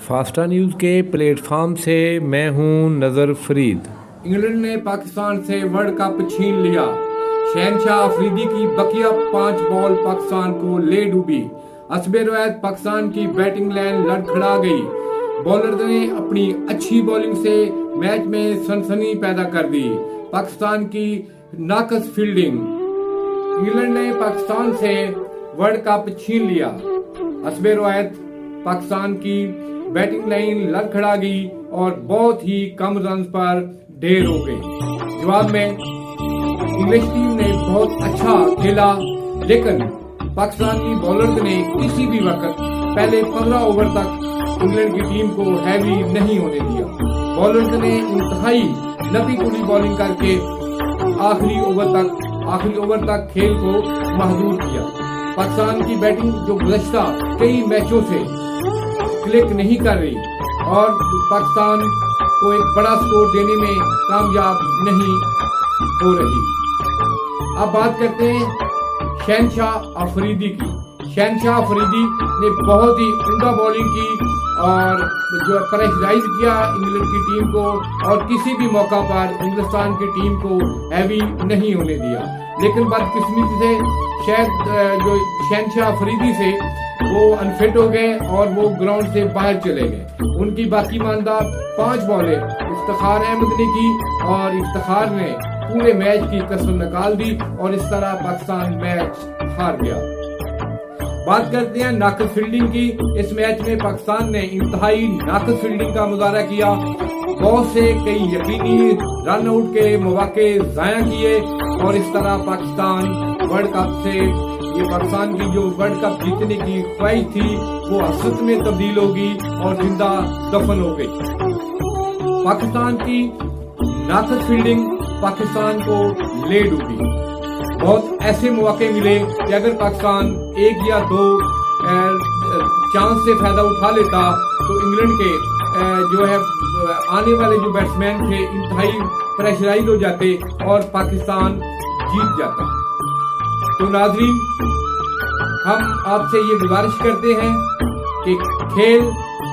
فاسٹا news کے plate form سے میں ہوں نظر فرید۔ انگلینڈ نے پاکستان سے ورلڈ کپ چھین لیا۔ شہنشاہ افریدی کی بقیہ 5 بال پاکستان کو لے ڈوبی۔ حسب روایت پاکستان کی بیٹنگ لائن لڑکھڑا گئی۔ بالرز نے اپنی اچھی بالنگ سے میچ میں سنسنی پیدا کر دی۔ پاکستان کی ناقص فیلڈنگ۔ انگلینڈ نے پاکستان سے ورلڈ کپ چھین لیا۔ حسب روایت پاکستان کی بیٹنگ لائن لڑکھڑا گئی اور بہت ہی کم رنز پر ڈھیر ہو گئی۔ جواب میں انگلش ٹیم نے بہت اچھا کھیلا، لیکن پاکستانی بالرز نے کسی بھی وقت پہلے 15 اوور تک انگلینڈ کی ٹیم کو ہیوی نہیں ہونے دیا۔ بالرز نے انتہائی نپی تلی بالنگ کر کے آخری اوور تک کھیل کو محدود کیا۔ پاکستان کی بیٹنگ جو گزشتہ کئی میچوں سے کلک نہیں کر رہی اور پاکستان کو ایک بڑا سکور دینے میں کامیاب نہیں ہو رہی۔ اب بات کرتے ہیں شہنشاہ افریدی کی۔ شہنشاہ افریدی نے بہت ہی عمدہ بالنگ کی اور جو پریشرائز کیا انگلینڈ کی ٹیم کو، اور کسی بھی موقع پر ہندوستان کی ٹیم کو ہیوی نہیں ہونے دیا۔ لیکن بدقسمتی سے شاید جو شہنشاہ افریدی سے وہ انفٹ ہو گئے اور وہ گراؤنڈ سے باہر چلے گئے۔ ان کی باقی ماندہ 5 بالیں افتخار احمد نے کی اور افتخار نے پورے میچ کی کسر نکال دی اور اس طرح پاکستان میچ ہار گیا۔ بات کرتے ہیں ناقص فیلڈنگ کی۔ اس میچ میں پاکستان نے انتہائی ناقص فیلڈنگ کا مظاہرہ کیا۔ بہت سے کئی یقینی رن آؤٹ کے مواقع ضائع کیے اور اس طرح پاکستان کی جو ورلڈ کپ جیتنے کی خواہش تھی وہ حسرت میں تبدیل ہو گئی اور زندہ دفن ہو گئی۔ پاکستان کی ناقص فیلڈنگ پاکستان کو لے ڈوبی۔ بہت ایسے مواقع ملے کہ اگر پاکستان 1 یا 2 چانس سے فائدہ اٹھا لیتا تو انگلینڈ کے جو ہے آنے والے جو بیٹسمین تھے انتہائی پریشرائز ہو جاتے اور پاکستان جیت جاتا۔ تو ناظرین، ہم آپ سے یہ گزارش کرتے ہیں کہ کھیل